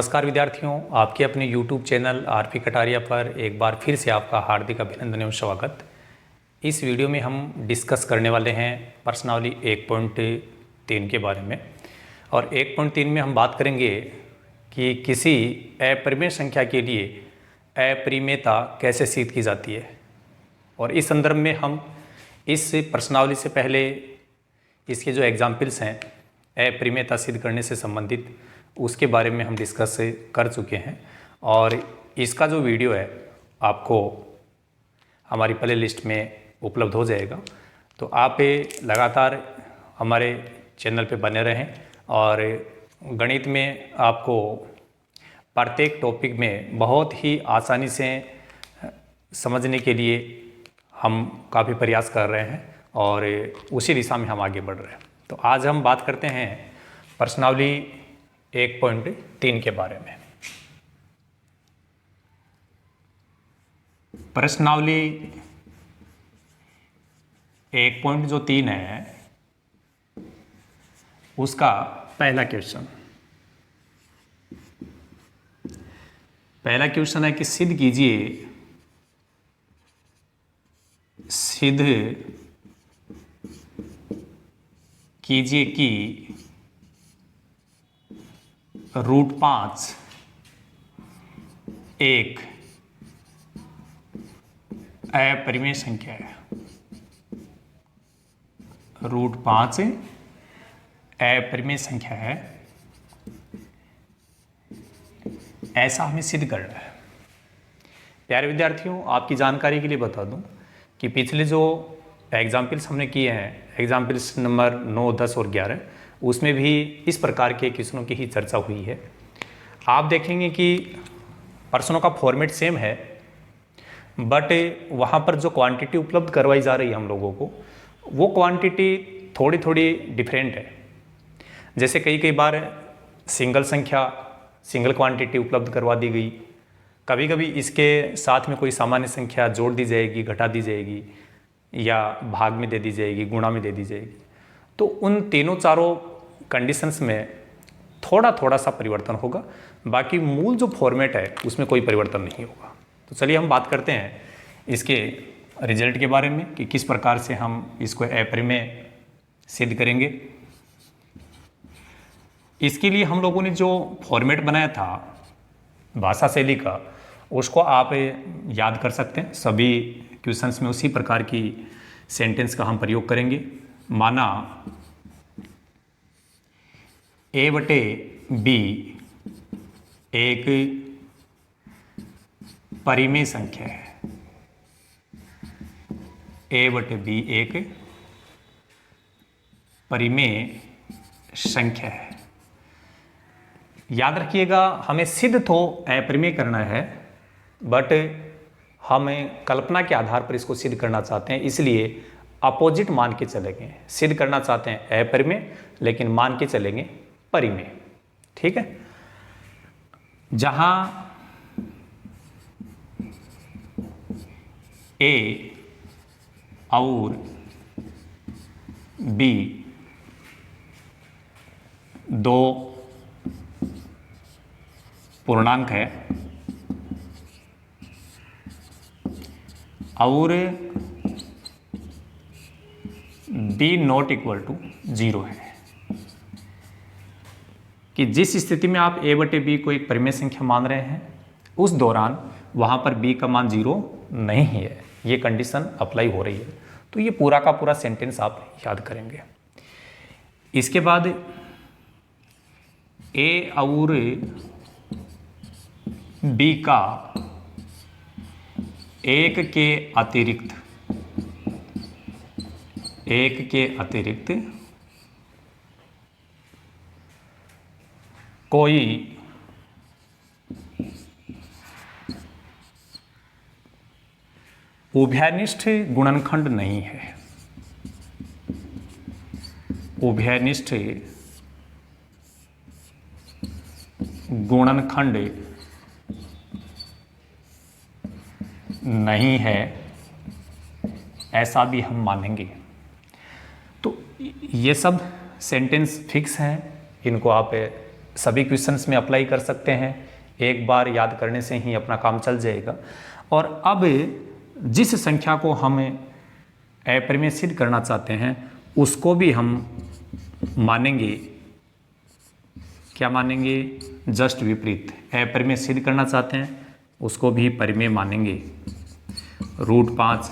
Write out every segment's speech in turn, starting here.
नमस्कार विद्यार्थियों, आपके अपने YouTube चैनल आरपी कटारिया पर एक बार फिर से आपका हार्दिक अभिनंदन एवं स्वागत। इस वीडियो में हम डिस्कस करने वाले हैं प्रश्नावली 1.3 के बारे में। और 1.3 में हम बात करेंगे कि किसी अपरिमेय संख्या के लिए अपरिमेयता कैसे सिद्ध की जाती है। और इस संदर्भ में हम इस प्रश्नावली से पहले इसके जो एग्जाम्पल्स हैं अपरिमेयता सिद्ध करने से संबंधित, उसके बारे में हम डिस्कस कर चुके हैं। और इसका जो वीडियो है आपको हमारी प्ले लिस्ट में उपलब्ध हो जाएगा, तो आप लगातार हमारे चैनल पे बने रहें। और गणित में आपको प्रत्येक टॉपिक में बहुत ही आसानी से समझने के लिए हम काफ़ी प्रयास कर रहे हैं और उसी दिशा में हम आगे बढ़ रहे हैं। तो आज हम बात करते हैं प्रश्नावली 1.3 के बारे में। प्रश्नावली 1.3 है, उसका पहला क्वेश्चन है कि सिद्ध कीजिए कि √5 एक अपरिमेय संख्या है। √5 अपरिमेय संख्या है, ऐसा हमें सिद्ध करना है। प्यारे विद्यार्थियों, आपकी जानकारी के लिए बता दूं कि पिछले जो एग्जाम्पल्स हमने किए हैं, एग्जाम्पल्स नंबर 9, 10 और 11, उसमें भी इस प्रकार के क्वेश्चनों की ही चर्चा हुई है। आप देखेंगे कि प्रश्नों का फॉर्मेट सेम है, बट वहाँ पर जो क्वांटिटी उपलब्ध करवाई जा रही है हम लोगों को, वो क्वांटिटी थोड़ी थोड़ी डिफरेंट है। जैसे कई बार सिंगल क्वांटिटी उपलब्ध करवा दी गई, कभी कभी इसके साथ में कोई सामान्य संख्या जोड़ दी जाएगी, घटा दी जाएगी, या भाग में दे दी जाएगी, गुणा में दे दी जाएगी। तो उन तीनों चारों कंडीशंस में थोड़ा सा परिवर्तन होगा, बाकी मूल जो फॉर्मेट है उसमें कोई परिवर्तन नहीं होगा। तो चलिए हम बात करते हैं इसके रिजल्ट के बारे में कि किस प्रकार से हम इसको अपरिमेय सिद्ध करेंगे। इसके लिए हम लोगों ने जो फॉर्मेट बनाया था भाषा शैली का, उसको आप याद कर सकते हैं। सभी क्वेश्चंस में उसी प्रकार की सेंटेंस का हम प्रयोग करेंगे। माना a/b एक परिमेय संख्या है। a/b एक परिमेय संख्या है। याद रखिएगा, हमें सिद्ध तो अपरिमेय करना है, बट हमें कल्पना के आधार पर इसको सिद्ध करना चाहते हैं, इसलिए अपोजिट मान के चलेंगे। सिद्ध करना चाहते हैं अपरिमेय, लेकिन मान के चलेंगे परिमेय। ठीक है। जहां a और b दो पूर्णांक है और b ≠ 0 है, कि जिस स्थिति में आप a/b को एक परिमेय संख्या मान रहे हैं, उस दौरान वहां पर b का मान 0 नहीं है। ये कंडीशन अप्लाई हो रही है। तो ये पूरा का पूरा सेंटेंस आप याद करेंगे। इसके बाद a और b का एक के अतिरिक्त कोई उभयनिष्ठ गुणनखंड नहीं है। उभयनिष्ठ गुणनखंड नहीं है, ऐसा भी हम मानेंगे। तो ये सब सेंटेंस फिक्स हैं, इनको आप सभी क्वेश्चंस में अप्लाई कर सकते हैं, एक बार याद करने से ही अपना काम चल जाएगा। और अब जिस संख्या को हम अपरिमेय सिद्ध करना चाहते हैं उसको भी हम मानेंगे, क्या मानेंगे, जस्ट विपरीत। अपरिमेय सिद्ध करना चाहते हैं उसको भी परिमेय मानेंगे। √5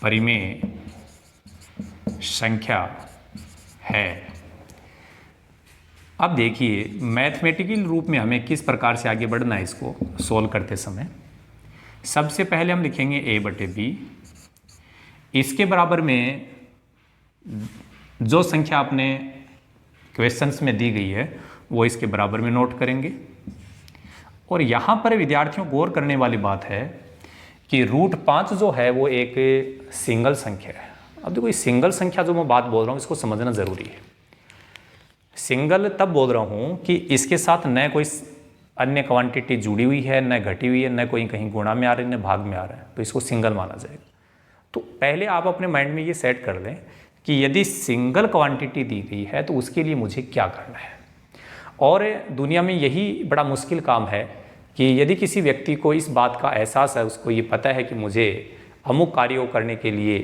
परिमेय संख्या है। अब देखिए मैथमेटिकल रूप में हमें किस प्रकार से आगे बढ़ना है इसको सोल्व करते समय। सबसे पहले हम लिखेंगे a/b, इसके बराबर में जो संख्या आपने क्वेश्चंस में दी गई है वो इसके बराबर में नोट करेंगे। और यहाँ पर विद्यार्थियों गौर करने वाली बात है कि √5 जो है वो एक सिंगल संख्या है। अब देखो इस सिंगल संख्या जो मैं बात बोल रहा हूँ इसको समझना ज़रूरी है। सिंगल तब बोल रहा हूँ कि इसके साथ न कोई अन्य क्वांटिटी जुड़ी हुई है, न घटी हुई है, न कोई कहीं गुणा में आ रही है, न भाग में आ रहा है, तो इसको सिंगल माना जाएगा। तो पहले आप अपने माइंड में ये सेट कर लें कि यदि सिंगल क्वांटिटी दी गई है तो उसके लिए मुझे क्या करना है। और दुनिया में यही बड़ा मुश्किल काम है कि यदि किसी व्यक्ति को इस बात का एहसास है, उसको ये पता है कि मुझे अमुक कार्यों करने के लिए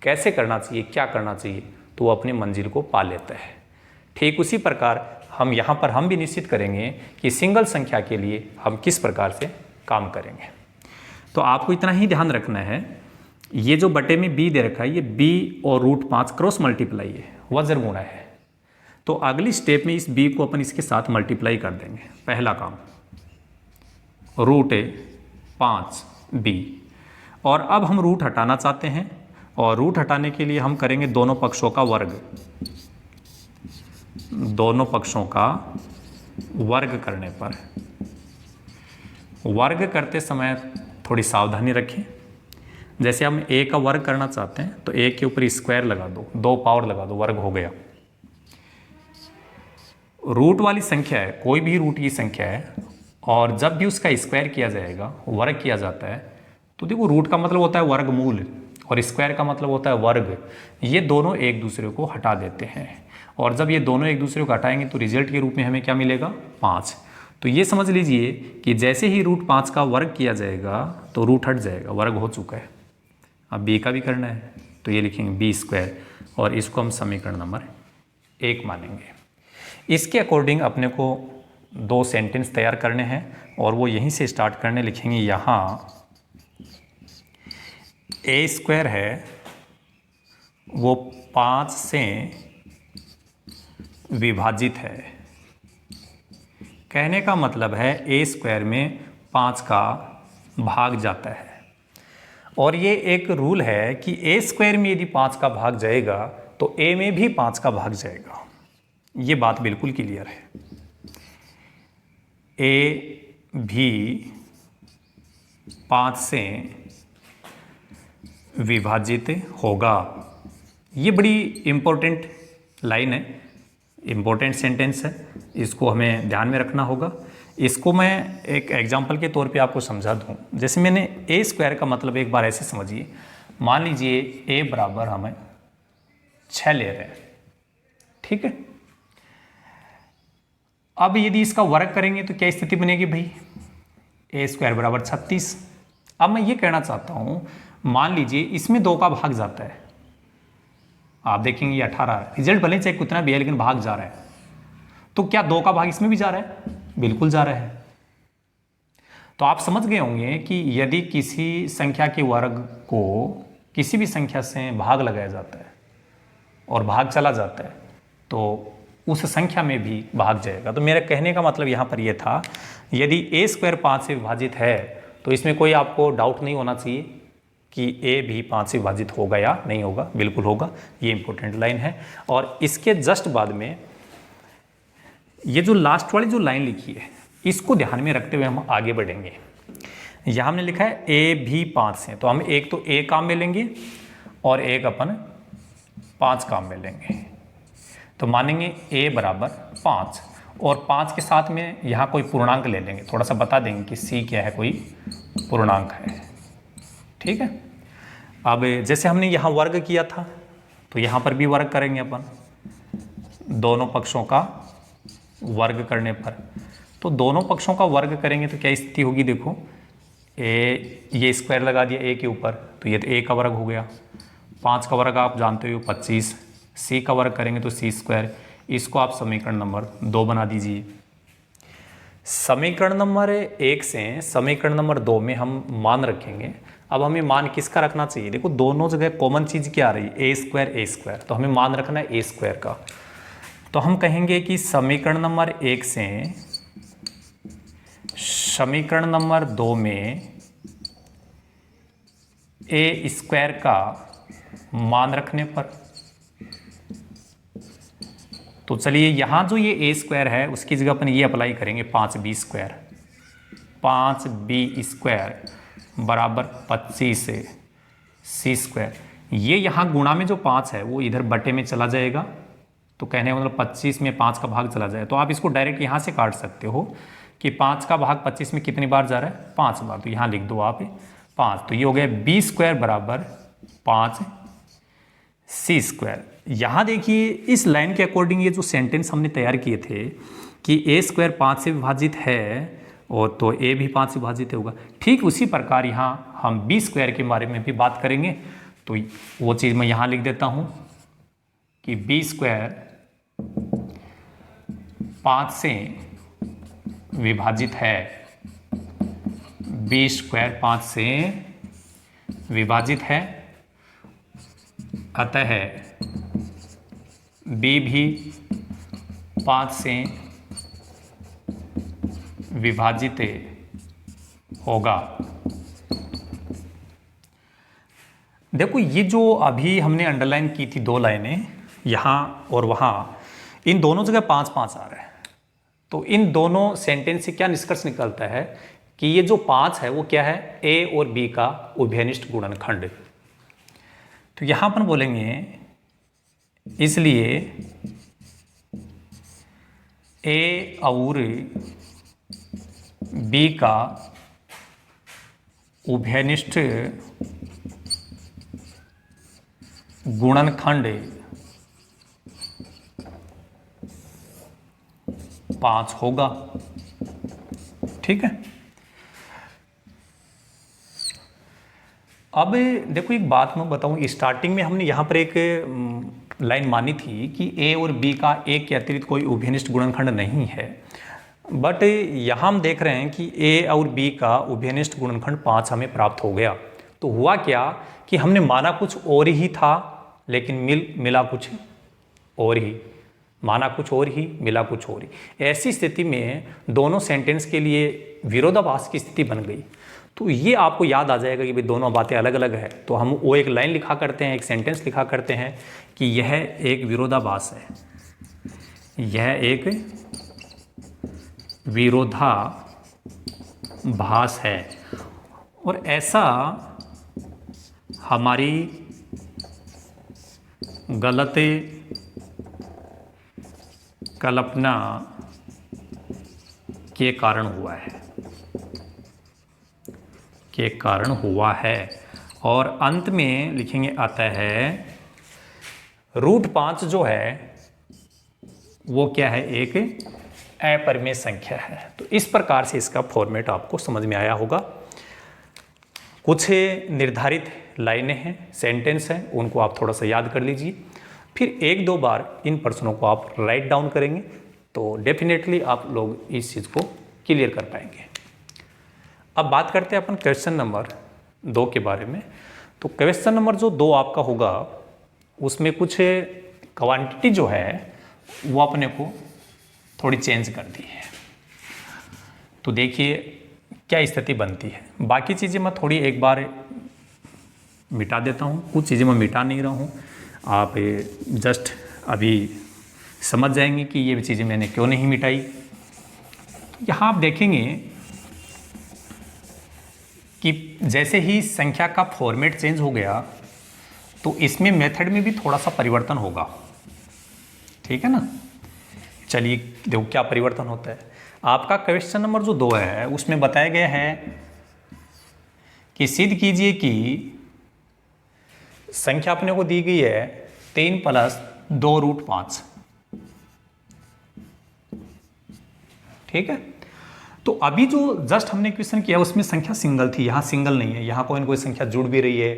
कैसे करना चाहिए, क्या करना चाहिए, तो वो अपनी मंजिल को पा लेता है। ठीक उसी प्रकार हम यहाँ पर हम भी निश्चित करेंगे कि सिंगल संख्या के लिए हम किस प्रकार से काम करेंगे। तो आपको इतना ही ध्यान रखना है, ये जो बटे में b दे रखा है ये b और √5 क्रॉस मल्टीप्लाई है, वज्र गुणा है। तो अगली स्टेप में इस b को अपन इसके साथ मल्टीप्लाई कर देंगे। पहला काम √5b, और अब हम रूट हटाना चाहते हैं और रूट हटाने के लिए हम करेंगे दोनों पक्षों का वर्ग। दोनों पक्षों का वर्ग करने पर, वर्ग करते समय थोड़ी सावधानी रखें। जैसे हम a का वर्ग करना चाहते हैं तो a के ऊपर स्क्वायर लगा दो, 2 पावर लगा दो, वर्ग हो गया। रूट वाली संख्या है, कोई भी रूट की संख्या है, और जब भी उसका स्क्वायर किया जाएगा, वर्ग किया जाता है, तो देखो रूट का मतलब होता है वर्गमूल और स्क्वायर का मतलब होता है वर्ग। ये दोनों एक दूसरे को हटा देते हैं, और जब ये दोनों एक दूसरे को हटाएंगे तो रिजल्ट के रूप में हमें क्या मिलेगा, 5। तो ये समझ लीजिए कि जैसे ही √5 का वर्ग किया जाएगा तो रूट हट जाएगा, वर्ग हो चुका है। अब b का भी करना है तो ये लिखेंगे b², और इसको हम समीकरण नंबर 1 मानेंगे। इसके अकॉर्डिंग अपने को 2 सेंटेंस तैयार करने हैं और वो यहीं से स्टार्ट करने। लिखेंगे यहाँ a² है वो 5 से विभाजित है। कहने का मतलब है a² में 5 का भाग जाता है, और ये एक रूल है कि a² में यदि 5 का भाग जाएगा तो a में भी 5 का भाग जाएगा। ये बात बिल्कुल क्लियर है। a भी 5 से विभाजित होगा। ये बड़ी इम्पोर्टेंट लाइन है, इम्पोर्टेंट सेंटेंस है, इसको हमें ध्यान में रखना होगा। इसको मैं एक एग्जांपल के तौर पे आपको समझा दूं। जैसे मैंने a² का मतलब एक बार ऐसे समझिए, मान लीजिए a बराबर हमें 6 ले रहे हैं, ठीक है। अब यदि इसका वर्ग करेंगे तो क्या स्थिति बनेगी भाई, a² बराबर 36। अब मैं ये कहना चाहता हूँ, मान लीजिए इसमें 2 का भाग जाता है, आप देखेंगे ये 18 है, रिजल्ट भले चाहे कितना भी है लेकिन भाग जा रहा है, तो क्या 2 का भाग इसमें भी जा रहा है, बिल्कुल जा रहा है। तो आप समझ गए होंगे कि यदि किसी संख्या के वर्ग को किसी भी संख्या से भाग लगाया जाता है और भाग चला जाता है तो उस संख्या में भी भाग जाएगा। तो मेरा कहने का मतलब यहाँ पर यह था, यदि a² 5 से विभाजित है तो इसमें कोई आपको डाउट नहीं होना चाहिए कि a भी 5 से विभाजित होगा या नहीं होगा, बिल्कुल होगा। ये इंपॉर्टेंट लाइन है। और इसके जस्ट बाद में ये जो लास्ट वाली जो लाइन लिखी है इसको ध्यान में रखते हुए हम आगे बढ़ेंगे। यहाँ हमने लिखा है a भी 5 से, तो हम एक तो a काम में लेंगे और एक अपन 5 काम में लेंगे। तो मानेंगे a बराबर 5, और 5 के साथ में यहाँ कोई पूर्णांक ले लेंगे, थोड़ा सा बता देंगे कि c क्या है, कोई पूर्णांक है, ठीक है। अब जैसे हमने यहाँ वर्ग किया था तो यहाँ पर भी वर्ग करेंगे अपन, दोनों पक्षों का वर्ग करने पर, तो दोनों पक्षों का वर्ग करेंगे तो क्या स्थिति होगी, देखो ये स्क्वायर लगा दिया ए के ऊपर, तो ये तो ए का वर्ग हो गया, 5 का वर्ग आप जानते हो 25, सी का वर्ग करेंगे तो सी स्क्वायर। इसको आप समीकरण नंबर 2 बना दीजिए। समीकरण नंबर 1 से समीकरण नंबर 2 में हम मान रखेंगे। अब हमें मान किसका रखना चाहिए, देखो दोनों जगह कॉमन चीज़ क्या आ रही है, ए स्क्वायर, तो हमें मान रखना है ए स्क्वायर का। तो हम कहेंगे कि समीकरण नंबर 1 से समीकरण नंबर 2 में ए स्क्वायर का मान रखने पर, तो चलिए यहाँ जो ये ए स्क्वायर है उसकी जगह अपन ये अप्लाई करेंगे 5b स्क्वायर, 5b स्क्वायर बराबर 25 सी स्क्वायर। ये यहाँ गुणा में जो 5 है वो इधर बटे में चला जाएगा, तो कहने का मतलब 25 में 5 का भाग चला जाए, तो आप इसको डायरेक्ट यहाँ से काट सकते हो कि 5 का भाग 25 में कितनी बार जा रहा है, 5 बार, तो यहाँ लिख दो आप 5, तो ये हो गया b स्क्वायर बराबर 5 सी स्क्वायर। यहाँ देखिए इस लाइन के अकॉर्डिंग ये जो सेंटेंस हमने तैयार किए थे कि ए स्क्वायर 5 से विभाजित है और तो ए भी 5 से विभाजित होगा, ठीक उसी प्रकार यहाँ हम बी स्क्वायर के बारे में भी बात करेंगे। तो वो चीज़ मैं यहाँ लिख देता हूँ कि बी स्क्वायर 5 से विभाजित है, बी स्क्वायर 5 से विभाजित है, अतः बी भी 5 से विभाजित होगा। देखो ये जो अभी हमने अंडरलाइन की थी 2 लाइनें यहाँ और वहाँ, इन दोनों जगह 5-5 आ रहा है, तो इन दोनों सेंटेंस से क्या निष्कर्ष निकलता है कि ये जो 5 है वो क्या है, ए और बी का उभयनिष्ठ गुणनखंड। तो यहाँ अपन बोलेंगे इसलिए ए और बी का उभयनिष्ठ गुणनखंड 5 होगा। ठीक है, अब देखो एक बात मैं बताऊं, स्टार्टिंग में हमने यहाँ पर एक लाइन मानी थी कि ए और बी का एक के अतिरिक्त कोई उभयनिष्ठ गुणनखंड नहीं है, बट यहाँ हम देख रहे हैं कि ए और बी का उभयनिष्ठ गुणनखंड 5 हमें प्राप्त हो गया। तो हुआ क्या कि हमने माना कुछ और ही था लेकिन मिला कुछ और ही, माना कुछ और ही मिला कुछ और ही। ऐसी स्थिति में दोनों सेंटेंस के लिए विरोधाभास की स्थिति बन गई। तो ये आपको याद आ जाएगा कि भाई दोनों बातें अलग अलग है, तो हम वो एक लाइन लिखा करते हैं, एक सेंटेंस लिखा करते हैं कि यह एक विरोधाभास है, यह एक विरोधाभास है, और ऐसा हमारी गलत कल्पना के कारण हुआ है, और अंत में लिखेंगे अतः है √5 जो है वो क्या है, एक अपरिमेय संख्या है। तो इस प्रकार से इसका फॉर्मेट आपको समझ में आया होगा। कुछ निर्धारित लाइनें हैं, सेंटेंस हैं, उनको आप थोड़ा सा याद कर लीजिए, फिर 1-2 बार इन प्रश्नों को आप राइट डाउन करेंगे तो डेफिनेटली आप लोग इस चीज़ को क्लियर कर पाएंगे। अब बात करते हैं अपन क्वेश्चन नंबर 2 के बारे में। तो क्वेश्चन नंबर जो 2 आपका होगा उसमें कुछ क्वांटिटी जो है वो अपने को थोड़ी चेंज कर दी है। तो देखिए क्या स्थिति बनती है। बाकी चीज़ें मैं थोड़ी एक बार मिटा देता हूँ, कुछ चीज़ें मैं मिटा नहीं रहा हूँ, आप जस्ट अभी समझ जाएंगे कि ये चीज़ें मैंने क्यों नहीं मिटाई। यहाँ आप देखेंगे कि जैसे ही संख्या का फॉर्मेट चेंज हो गया तो इसमें मेथड में भी थोड़ा सा परिवर्तन होगा। ठीक है ना, चलिए देखो क्या परिवर्तन होता है। आपका क्वेश्चन नंबर जो 2 है उसमें बताया गया है कि सिद्ध कीजिए कि संख्या अपने को दी गई है 3 + 2√5। ठीक है। तो अभी जो जस्ट हमने क्वेश्चन किया उसमें संख्या सिंगल थी, यहाँ सिंगल नहीं है, यहाँ कोई न कोई संख्या जुड़ भी रही है,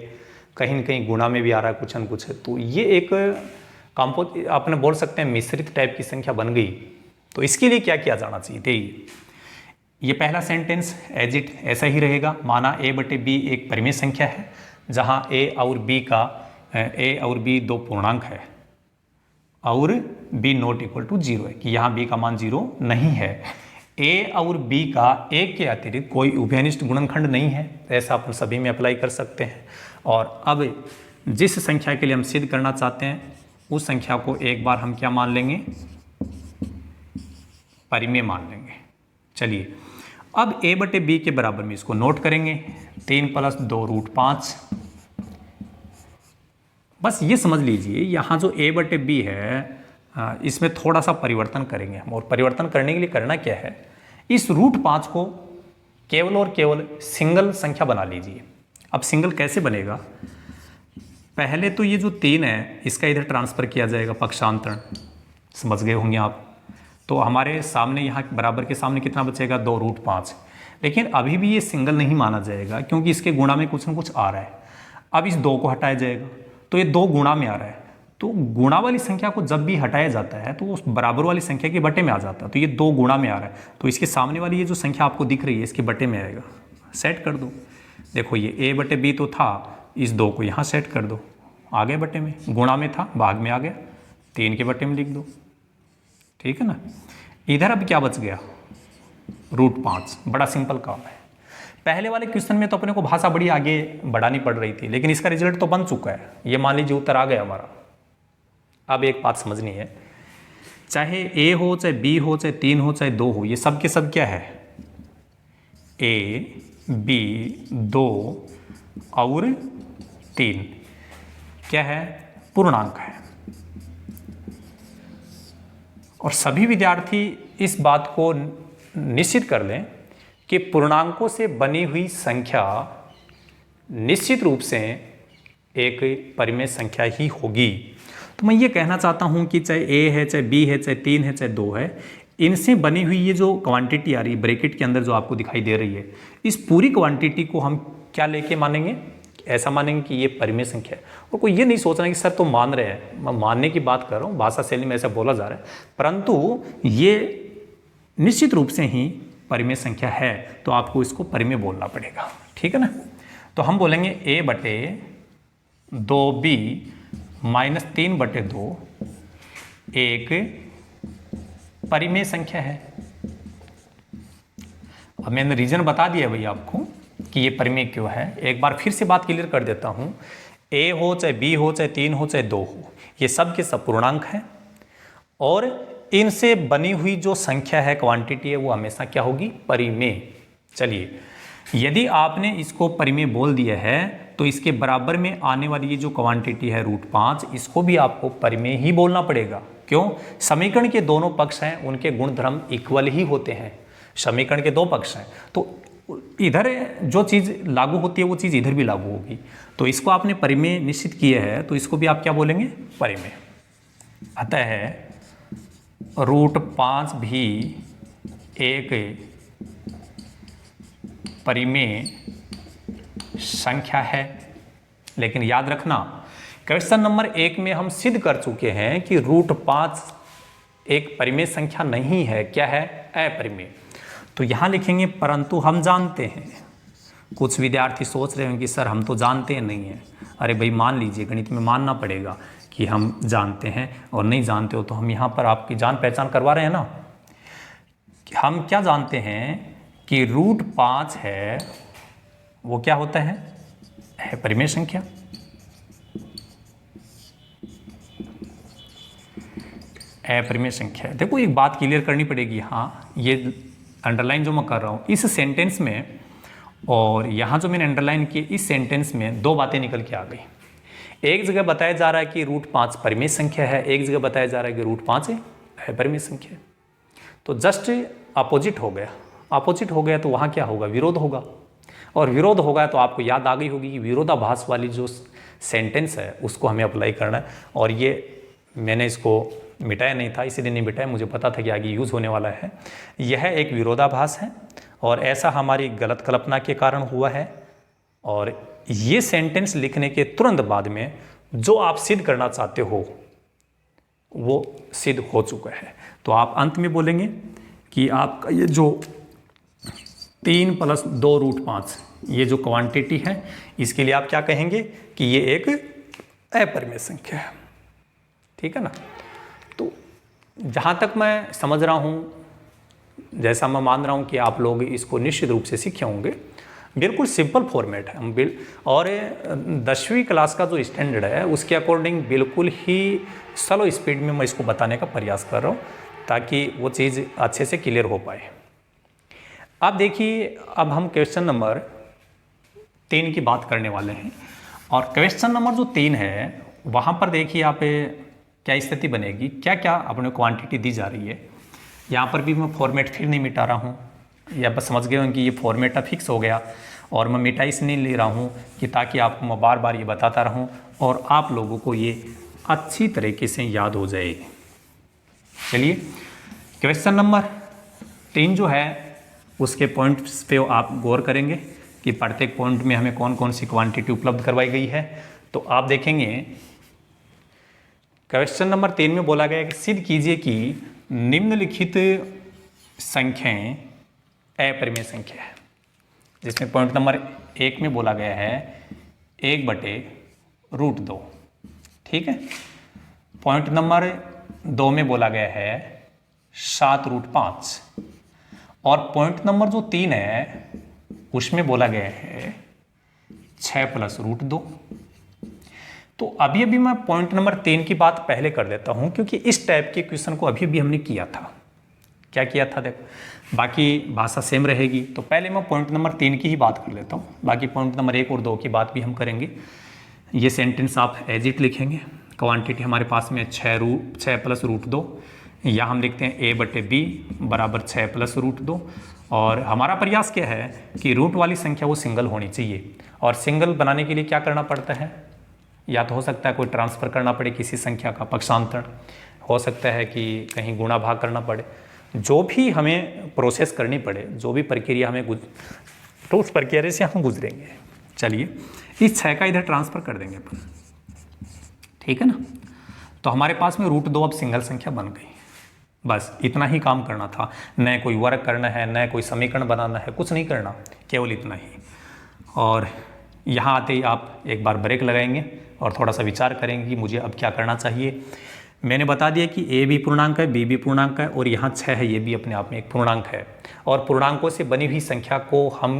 कहीं न कहीं गुणा में भी आ रहा है कुछ न कुछ है। तो ये एक कंपोज आपने बोल सकते हैं मिश्रित टाइप की संख्या बन गई। तो इसके लिए क्या किया जाना चाहिए, देखिए ये पहला सेंटेंस एज इट ऐसा ही रहेगा। माना a बटे b एक परिमेय संख्या है जहाँ a और b दो पूर्णांक है और b नॉट इक्वल टू 0 है, कि यहाँ b का मान 0 नहीं है। a और b का एक के अतिरिक्त कोई उभयनिष्ठ गुणनखंड नहीं है, ऐसा अपन सभी में अप्लाई कर सकते हैं। और अब जिस संख्या के लिए हम सिद्ध करना चाहते हैं उस संख्या को एक बार हम क्या मान लेंगे, परिमेय मान लेंगे। चलिए अब a बटे b के बराबर में इसको नोट करेंगे, 3 + 2 √5। बस ये समझ लीजिए यहाँ जो a बटे b है इसमें थोड़ा सा परिवर्तन करेंगे हम, और परिवर्तन करने के लिए करना क्या है, इस √5 को केवल और केवल सिंगल संख्या बना लीजिए। अब सिंगल कैसे बनेगा, पहले तो ये जो 3 है इसका इधर ट्रांसफर किया जाएगा, पक्षांतरण, समझ गए होंगे आप। तो हमारे सामने यहाँ बराबर के सामने कितना बचेगा, 2 √5। लेकिन अभी भी ये सिंगल नहीं माना जाएगा क्योंकि इसके गुणा में कुछ न कुछ आ रहा है। अब इस 2 को हटाया जाएगा तो ये 2 गुणा में आ रहा है, तो गुणा वाली संख्या को जब भी हटाया जाता है तो उस बराबर वाली संख्या के बटे में आ जाता है। तो ये 2 गुणा में आ रहा है, तो इसके सामने वाली ये जो संख्या आपको दिख रही है इसके बटे में आएगा। सेट कर दो, देखो ये a बटे b तो था, इस 2 को यहाँ सेट कर दो, आ गए बटे में, गुणा में था भाग में आ गया, 3 के बटे में लिख दो, ठीक है ना। इधर अब क्या बच गया, √5। बड़ा सिंपल काम है। पहले वाले क्वेश्चन में तो अपने को भाषा बड़ी आगे बढ़ानी पड़ रही थी, लेकिन इसका रिजल्ट तो बन चुका है, ये मान लीजिए उत्तर आ गया हमारा। अब एक बात समझनी है, चाहे a हो चाहे b हो चाहे 3 हो चाहे 2 हो, ये सब के सब क्या है, a b 2 और 3 क्या है, पूर्णांक है। और सभी विद्यार्थी इस बात को निश्चित कर लें कि पूर्णांकों से बनी हुई संख्या निश्चित रूप से एक परिमेय संख्या ही होगी। तो मैं ये कहना चाहता हूँ कि चाहे a है चाहे b है चाहे 3 है चाहे 2 है, इनसे बनी हुई ये जो क्वांटिटी आ रही है ब्रैकेट के अंदर जो आपको दिखाई दे रही है, इस पूरी क्वांटिटी को हम क्या लेके मानेंगे, ऐसा मानेंगे कि ये परिमेय संख्या है। और कोई ये नहीं सोचना कि सर तो मान रहे हैं, मैं मानने की बात कर रहा हूँ, भाषा शैली में ऐसा बोला जा रहा है, परंतु ये निश्चित रूप से ही परिमेय संख्या है, तो आपको इसको परिमेय बोलना पड़ेगा, ठीक है ना। तो हम बोलेंगे a बटे 2b माइनस 3 बटे 2 एक परिमेय संख्या है। अब मैंने रीजन बता दिया भाई आपको कि ये परिमेय क्यों है। एक बार फिर से बात क्लियर कर देता हूँ, a हो चाहे b हो चाहे 3 हो चाहे 2 हो, ये सब के सब पूर्णांक हैं और इनसे बनी हुई जो संख्या है, क्वांटिटी है, वो हमेशा क्या होगी, परिमेय। चलिए यदि आपने इसको परिमेय बोल दिया है तो इसके बराबर में आने वाली ये जो क्वांटिटी है √5, इसको भी आपको परिमेय ही बोलना पड़ेगा। क्यों, समीकरण के दोनों पक्ष हैं, उनके गुणधर्म इक्वल ही होते हैं। समीकरण के 2 पक्ष हैं तो इधर जो चीज़ लागू होती है वो चीज़ इधर भी लागू होगी। तो इसको आपने परिमेय निश्चित किया है तो इसको भी आप क्या बोलेंगे, परिमेय। अतः √5 भी एक परिमेय संख्या है। लेकिन याद रखना, क्वेश्चन नंबर 1 में हम सिद्ध कर चुके हैं कि √5 एक परिमेय संख्या नहीं है, क्या है, अपरिमेय। तो यहाँ लिखेंगे परंतु हम जानते हैं। कुछ विद्यार्थी सोच रहे हैं कि सर हम तो जानते नहीं हैं। अरे भाई मान लीजिए, गणित में मानना पड़ेगा कि हम जानते हैं, और नहीं जानते हो तो हम यहाँ पर आपकी जान पहचान करवा रहे हैं ना। कि हम क्या जानते हैं कि √5 है, वो क्या होता है परिमेय संख्या। अपरिमेय संख्या। देखो एक बात क्लियर करनी पड़ेगी, हाँ ये अंडरलाइन जो मैं कर रहा हूँ इस सेंटेंस में और यहाँ जो मैंने अंडरलाइन की इस सेंटेंस में 2 बातें निकल के आ गई। एक जगह बताया जा रहा है कि √5 परिमेय संख्या है, एक जगह बताया जा रहा है कि √5 अपरिमेय संख्या है। तो जस्ट अपोजिट हो गया। अपोजिट हो गया तो वहाँ क्या होगा, विरोध होगा। और विरोध होगा तो आपको याद आ गई होगी कि विरोधाभास वाली जो सेंटेंस है उसको हमें अप्लाई करना है। और ये मैंने इसको मिटाया नहीं था, इसीलिए नहीं मिटाया, मुझे पता था कि आगे यूज़ होने वाला है। यह एक विरोधाभास है और ऐसा हमारी गलत कल्पना के कारण हुआ है। और ये सेंटेंस लिखने के तुरंत बाद में जो आप सिद्ध करना चाहते हो वो सिद्ध हो चुका है। तो आप अंत में बोलेंगे कि आपका ये जो 3 + 2√5 ये जो क्वांटिटी है, इसके लिए आप क्या कहेंगे कि ये एक अपरिमेय संख्या है। ठीक है ना। तो जहाँ तक मैं समझ रहा हूँ, जैसा मैं मान रहा हूँ कि आप लोग इसको निश्चित रूप से सीखे होंगे, बिल्कुल सिंपल फॉर्मेट है। हम और 10वीं क्लास का जो स्टैंडर्ड है उसके अकॉर्डिंग बिल्कुल ही स्लो स्पीड में मैं इसको बताने का प्रयास कर रहा हूँ ताकि वो चीज़ अच्छे से क्लियर हो पाए। अब देखिए, अब हम क्वेश्चन नंबर 3 की बात करने वाले हैं। और क्वेश्चन नंबर जो 3 है वहाँ पर देखिए आप क्या स्थिति बनेगी, क्या क्या अपने क्वांटिटी दी जा रही है। यहाँ पर भी मैं फॉर्मेट फिर नहीं मिटा रहा हूँ, या बस समझ गए हो कि ये फॉर्मेट अब फिक्स हो गया और मैं मिटा इसलिए ले रहा हूँ कि ताकि आपको मैं बार बार ये बताता रहूँ और आप लोगों को ये अच्छी तरीके से याद हो जाए। चलिए, क्वेश्चन नंबर 3 जो है उसके पॉइंट्स पे आप गौर करेंगे कि प्रत्येक पॉइंट में हमें कौन कौन सी क्वांटिटी उपलब्ध करवाई गई है। तो आप देखेंगे क्वेश्चन नंबर 3 में बोला गया है कि सिद्ध कीजिए कि निम्नलिखित संख्याएं अपरिमेय संख्या है। जिसमें पॉइंट नंबर 1 में बोला गया है 1/√2। ठीक है। पॉइंट नंबर 2 में बोला गया है 7√5 और पॉइंट नंबर जो 3 है उसमें बोला गया है 6 + √2। तो अभी अभी मैं पॉइंट नंबर 3 की बात पहले कर देता हूं क्योंकि इस टाइप के क्वेश्चन को अभी भी हमने किया था। क्या किया था देखो, बाकी भाषा सेम रहेगी। तो पहले मैं पॉइंट नंबर 3 की ही बात कर लेता हूँ, बाकी पॉइंट नंबर 1 और 2 की बात भी हम करेंगे। ये सेंटेंस आप एज इट लिखेंगे। क्वांटिटी हमारे पास में 6 + √2, या हम लिखते हैं A/B = 6 + √2। और हमारा प्रयास क्या है कि रूट वाली संख्या वो सिंगल होनी चाहिए। और सिंगल बनाने के लिए क्या करना पड़ता है, या तो हो सकता है कोई ट्रांसफ़र करना पड़े किसी संख्या का, पक्षांतरण हो सकता है कि कहीं गुणा भाग करना पड़े, जो भी हमें प्रोसेस करनी पड़े, जो भी प्रक्रिया हमें तो उस प्रक्रिया से हम गुजरेंगे। चलिए, इस 6 का इधर ट्रांसफ़र कर देंगे अपन। ठीक है ना। तो हमारे पास में √2 अब सिंगल संख्या बन गई। बस इतना ही काम करना था, न कोई वर्क करना है, न कोई समीकरण बनाना है, कुछ नहीं करना, केवल इतना ही। और यहाँ आते ही आप एक बार ब्रेक लगाएंगे और थोड़ा सा विचार करेंगे कि मुझे अब क्या करना चाहिए। मैंने बता दिया कि A भी पूर्णांक है, B भी पूर्णांक है और यहाँ 6 है, ये भी अपने आप में एक पूर्णांक है। और पूर्णांकों से बनी हुई संख्या को हम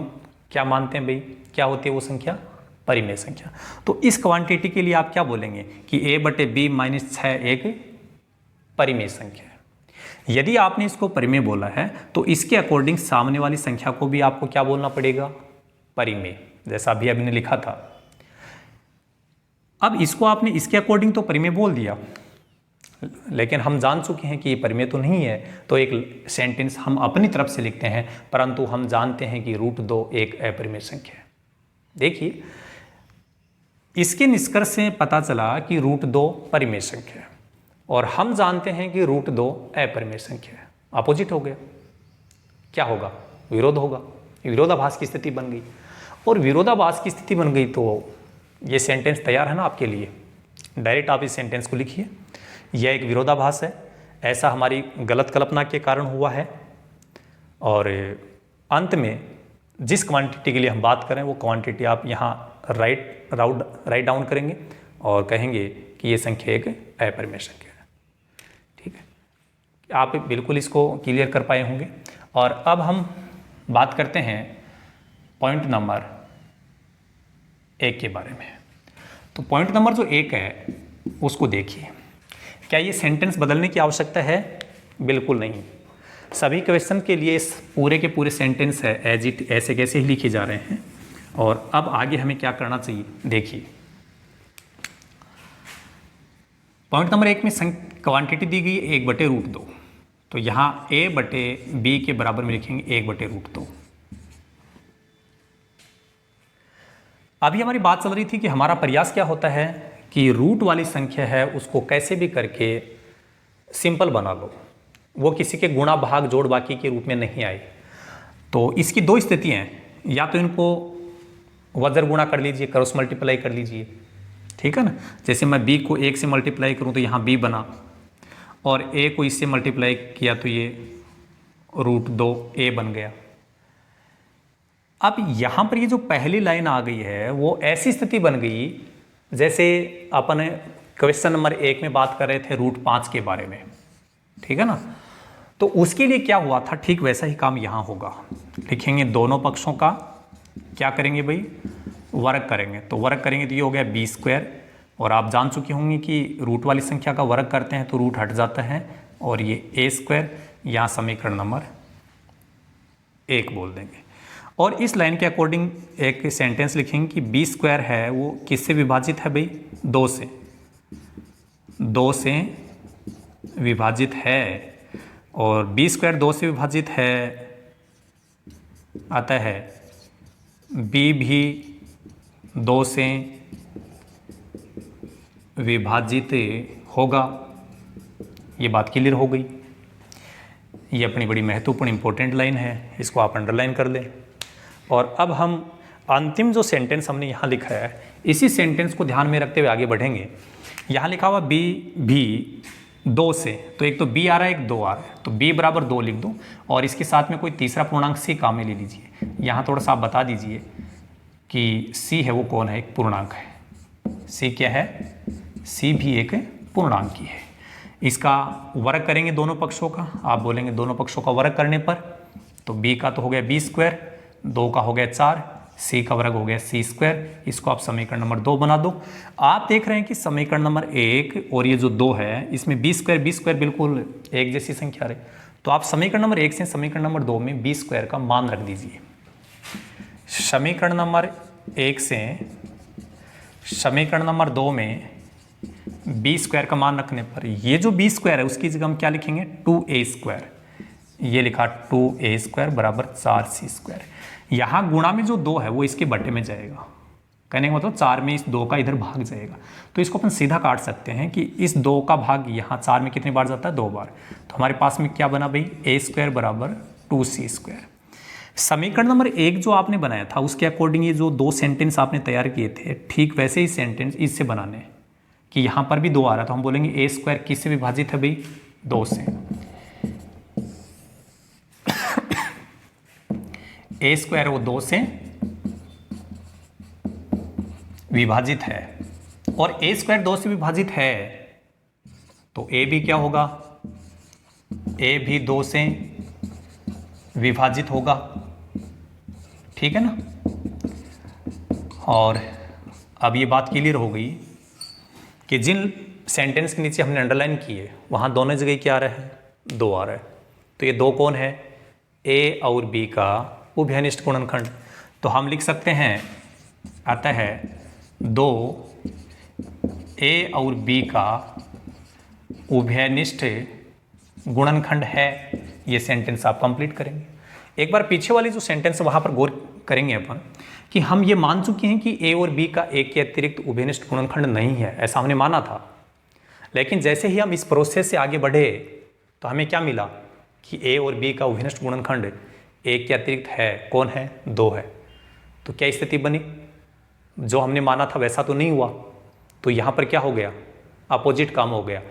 क्या मानते हैं भाई, क्या होती है वो संख्या, परिमेय संख्या। तो इस क्वांटिटी के लिए आप क्या बोलेंगे कि A/B - 6 एक परिमेय संख्या है। यदि आपने इसको परिमेय बोला है तो इसके अकॉर्डिंग सामने वाली संख्या को भी आपको क्या बोलना पड़ेगा, परिमेय, जैसा अभी ने लिखा था। अब इसको आपने इसके अकॉर्डिंग तो परिमेय बोल दिया, लेकिन हम जान चुके हैं कि ये परिमेय तो नहीं है, तो एक सेंटेंस हम अपनी तरफ से लिखते हैं, परंतु हम जानते हैं कि √2 एक अपरिमेय संख्या है। देखिए, इसके निष्कर्ष से पता चला कि √2 परिमेय संख्या है और हम जानते हैं कि √2 अपरिमेय संख्या है। अपोजिट हो गया, क्या होगा, विरोध होगा, विरोधाभास की स्थिति बन गई। और विरोधाभास की स्थिति बन गई तो ये सेंटेंस तैयार है ना आपके लिए। डायरेक्ट आप इस सेंटेंस को लिखिए, यह एक विरोधाभास है, ऐसा हमारी गलत कल्पना के कारण हुआ है। और अंत में जिस क्वांटिटी के लिए हम बात करें वो क्वांटिटी आप यहाँ राइट डाउन करेंगे और कहेंगे कि ये संख्या एक अपरिमेय संख्या है। ठीक है, आप बिल्कुल इसको क्लियर कर पाए होंगे। और अब हम बात करते हैं पॉइंट नंबर 1 के बारे में। तो पॉइंट नंबर जो 1 है उसको देखिए। क्या ये सेंटेंस बदलने की आवश्यकता है? बिल्कुल नहीं। सभी क्वेश्चन के लिए इस पूरे के पूरे सेंटेंस है एज इट ऐसे कैसे ही लिखे जा रहे हैं। और अब आगे हमें क्या करना चाहिए, देखिए। पॉइंट नंबर 1 में क्वांटिटी दी गई 1/√2, तो यहाँ A/B के बराबर में लिखेंगे 1/√2। अभी हमारी बात चल रही थी कि हमारा प्रयास क्या होता है कि रूट वाली संख्या है उसको कैसे भी करके सिंपल बना लो, वो किसी के गुणा भाग जोड़ बाकी के रूप में नहीं आए। तो इसकी दो स्थितियाँ हैं, या तो इनको वज्र गुणा कर लीजिए, क्रॉस मल्टीप्लाई कर लीजिए, ठीक है ना। जैसे मैं b को 1 से मल्टीप्लाई करूँ तो यहाँ b बना, और a को इससे मल्टीप्लाई किया तो ये √2a बन गया। अब यहाँ पर ये जो पहली लाइन आ गई है वो ऐसी स्थिति बन गई जैसे अपन क्वेश्चन नंबर 1 में बात कर रहे थे √5 के बारे में, ठीक है ना। तो उसके लिए क्या हुआ था, ठीक वैसा ही काम यहाँ होगा। लिखेंगे दोनों पक्षों का क्या करेंगे भाई, वर्ग करेंगे। तो वर्ग करेंगे तो ये हो गया b², और आप जान चुके होंगे कि रूट वाली संख्या का वर्ग करते हैं तो रूट हट जाता है, और ये a², यहाँ समीकरण नंबर 1 बोल देंगे। और इस लाइन के अकॉर्डिंग एक सेंटेंस लिखेंगे कि b² है वो किससे विभाजित है भाई, 2 से, 2 से विभाजित है, और b² 2 से विभाजित है, आता है b भी 2 से विभाजित होगा। ये बात क्लियर हो गई। ये अपनी बड़ी महत्वपूर्ण इंपॉर्टेंट लाइन है, इसको आप अंडरलाइन कर लें। और अब हम अंतिम जो सेंटेंस हमने यहाँ लिखा है, इसी सेंटेंस को ध्यान में रखते हुए आगे बढ़ेंगे। यहाँ लिखा हुआ b भी 2 से, तो एक तो b आ रहा है, एक 2 आ रहा है, तो b बराबर 2 लिख दो, और इसके साथ में कोई तीसरा पूर्णांक c काम में ले लीजिए। यहाँ थोड़ा सा आप बता दीजिए कि c है वो कौन है, एक पूर्णांक है। c क्या है, c भी एक पूर्णांक ही है। इसका वर्ग करेंगे दोनों पक्षों का, आप बोलेंगे दोनों पक्षों का वर्ग करने पर, तो b का तो हो गया b², 2 का हो गया 4, c का वर्ग हो गया c²। इसको आप समीकरण नंबर 2 बना दो। आप देख रहे हैं कि समीकरण नंबर 1 और ये जो 2 है इसमें b² बिल्कुल एक जैसी संख्या रहे, तो आप समीकरण नंबर 1 से समीकरण नंबर 2 में b² का मान रख दीजिए। समीकरण नंबर 1 से समीकरण नंबर 2 में b² का मान रखने पर ये जो b² है उसकी जगह हम क्या लिखेंगे, 2a²। ये लिखा 2a² बराबर 4c²। यहाँ गुणा में जो 2 है वो इसके बटे में जाएगा, कहने का मतलब 4 में इस 2 का इधर भाग जाएगा, तो इसको अपन सीधा काट सकते हैं कि इस 2 का भाग यहाँ 4 में कितनी बार जाता है, 2 बार। तो हमारे पास में क्या बना भाई, a² बराबर 2c²। समीकरण नंबर 1 जो आपने बनाया था उसके अकॉर्डिंग ये जो 2 सेंटेंस आपने तैयार किए थे, ठीक वैसे ही सेंटेंस इससे बनाने हैं कि यहाँ पर भी 2 आ रहा है, तो हम बोलेंगे a² किससे विभाजित है भाई, 2 से। a² वो 2 से विभाजित है, और a² 2 से विभाजित है तो a भी क्या होगा, a भी 2 से विभाजित होगा, ठीक है ना। और अब ये बात क्लियर हो गई कि जिन सेंटेंस के नीचे हमने अंडरलाइन किए वहाँ दोनों जगह क्या आ रहा है, 2 आ रहा है। तो ये 2 कौन है, a और b का उभयनिष्ठ गुणनखंड। तो हम लिख सकते हैं, आता है 2 a और b का उभयनिष्ठ गुणनखंड है। ये सेंटेंस आप कंप्लीट करेंगे। एक बार पीछे वाली जो सेंटेंस है वहाँ पर गौर करेंगे अपन कि हम ये मान चुके हैं कि a और b का एक के अतिरिक्त उभयनिष्ठ गुणनखंड नहीं है, ऐसा हमने माना था। लेकिन जैसे ही हम इस प्रोसेस से आगे बढ़े तो हमें क्या मिला कि a और b का उभयनिष्ठ गुणनखंड एक के अतिरिक्त है, कौन है, 2 है। तो क्या स्थिति बनी, जो हमने माना था वैसा तो नहीं हुआ, तो यहाँ पर क्या हो गया, अपोजिट काम हो गया,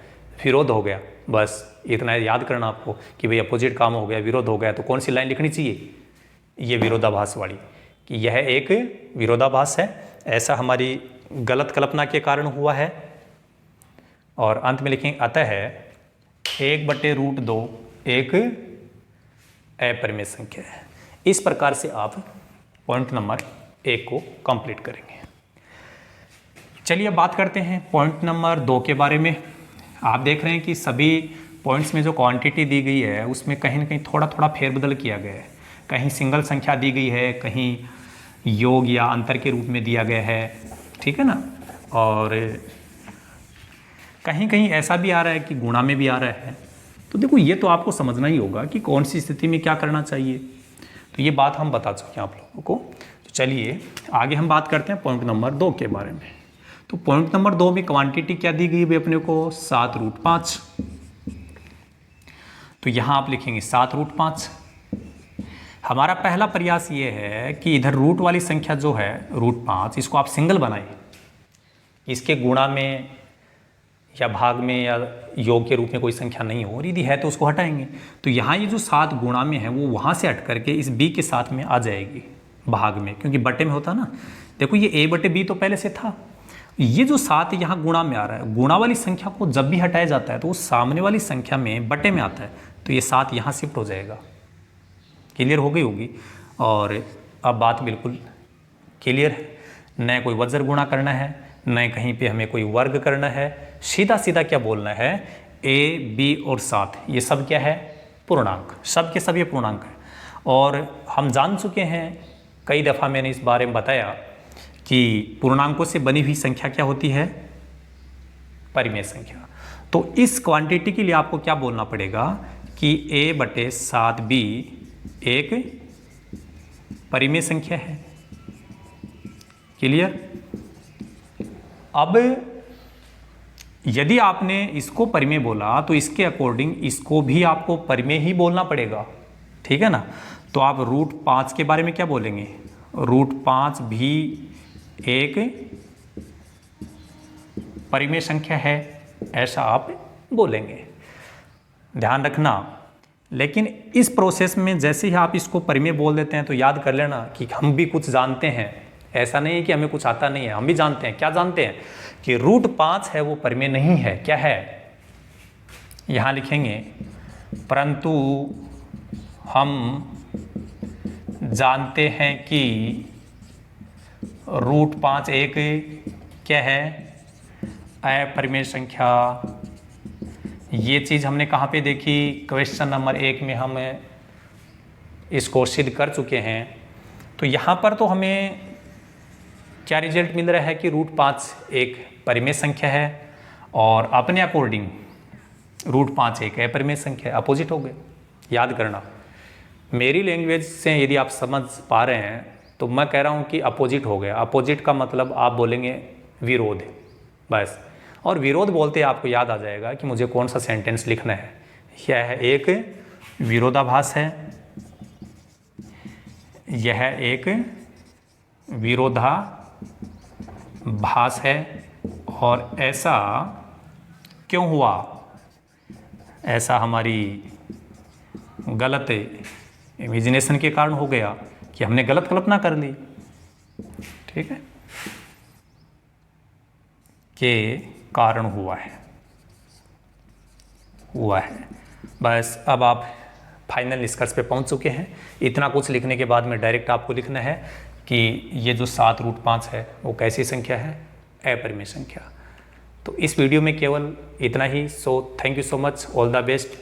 विरोध हो गया। बस इतना याद करना आपको कि भाई अपोजिट काम हो गया, विरोध हो गया, तो कौन सी लाइन लिखनी चाहिए, ये विरोधाभास वाली, कि यह एक विरोधाभास है, ऐसा हमारी गलत कल्पना के कारण हुआ है। और अंत में लिखेंगे अतः है 1/√2 एक अपरिमेय संख्या है। इस प्रकार से आप पॉइंट नंबर 1 को कंप्लीट करेंगे। चलिए अब बात करते हैं पॉइंट नंबर 2 के बारे में। आप देख रहे हैं कि सभी पॉइंट्स में जो क्वांटिटी दी गई है उसमें कहीं ना कहीं थोड़ा थोड़ा फेरबदल किया गया है। कहीं सिंगल संख्या दी गई है, कहीं योग या अंतर के रूप में दिया गया है, ठीक है ना। और कहीं कहीं ऐसा भी आ रहा है कि गुणा में भी आ रहा है। तो देखो ये तो आपको समझना ही होगा कि कौन सी स्थिति में क्या करना चाहिए। तो ये बात हम बता चुके हैं आप लोगों को। तो चलिए आगे हम बात करते हैं पॉइंट नंबर 2 के बारे में। तो पॉइंट नंबर 2 में क्वांटिटी क्या दी गई है अपने को, 7√5। तो यहाँ आप लिखेंगे 7√5। हमारा पहला प्रयास ये है कि इधर रूट वाली संख्या जो है √5, इसको आप सिंगल बनाएं, इसके गुणा में या भाग में या योग के रूप में कोई संख्या नहीं हो, और यदि है तो उसको हटाएंगे। तो यहाँ ये जो 7 गुणा में है वो वहाँ से हट करके इस b के साथ में आ जाएगी भाग में, क्योंकि बटे में होता ना। देखो ये a/b तो पहले से था, ये जो 7 यहाँ गुणा में आ रहा है, गुणा वाली संख्या को जब भी हटाया जाता है तो वो सामने वाली संख्या में बटे में आता है, तो ये 7 यहाँ शिफ्ट हो जाएगा। क्लियर हो गई होगी। और अब बात बिल्कुल क्लियर है, न कोई वज्र गुणा करना है, न कहीं पे हमें कोई वर्ग करना है, सीधा सीधा क्या बोलना है, a, b और 7 ये सब क्या है, पूर्णांक, सब के सब ये पूर्णांक है। और हम जान चुके हैं, कई दफ़ा मैंने इस बारे में बताया कि पूर्णांकों से बनी हुई संख्या क्या होती है, परिमेय संख्या। तो इस क्वांटिटी के लिए आपको क्या बोलना पड़ेगा कि a/7b एक परिमेय संख्या है। क्लियर। अब यदि आपने इसको परिमेय बोला तो इसके अकॉर्डिंग इसको भी आपको परिमेय ही बोलना पड़ेगा, ठीक है ना। तो आप √5 के बारे में क्या बोलेंगे, √5 भी एक परिमेय संख्या है, ऐसा आप बोलेंगे, ध्यान रखना। लेकिन इस प्रोसेस में जैसे ही आप इसको परिमेय बोल देते हैं तो याद कर लेना कि हम भी कुछ जानते हैं, ऐसा नहीं है कि हमें कुछ आता नहीं है, हम भी जानते हैं। क्या जानते हैं कि √5 है वो परिमेय नहीं है, क्या है, यहाँ लिखेंगे, परंतु हम जानते हैं कि √5 एक क्या है, अपरिमेय संख्या। ये चीज़ हमने कहाँ पे देखी, क्वेश्चन नंबर 1 में हम इसको सिद्ध कर चुके हैं। तो यहाँ पर तो हमें क्या रिजल्ट मिल रहा है कि √5 एक परिमेय संख्या है, और अपने अकॉर्डिंग √5 एक अपरिमेय संख्या है, अपोजिट हो गए। याद करना, मेरी लैंग्वेज से यदि आप समझ पा रहे हैं तो मैं कह रहा हूँ कि अपोजिट हो गया। अपोजिट का मतलब आप बोलेंगे विरोध, बस। और विरोध बोलते आपको याद आ जाएगा कि मुझे कौन सा सेंटेंस लिखना है। यह एक विरोधाभास है, यह एक विरोधाभास है, और ऐसा क्यों हुआ, ऐसा हमारी गलत इमेजिनेशन के कारण हो गया कि हमने गलत कल्पना कर ली, ठीक है, के कारण हुआ है। बस अब आप फाइनल निष्कर्ष पे पहुंच चुके हैं। इतना कुछ लिखने के बाद में डायरेक्ट आपको लिखना है कि ये जो 7√5 है वो कैसी संख्या है, अपरिमेय संख्या। तो इस वीडियो में केवल इतना ही। So thank you so much, all the best.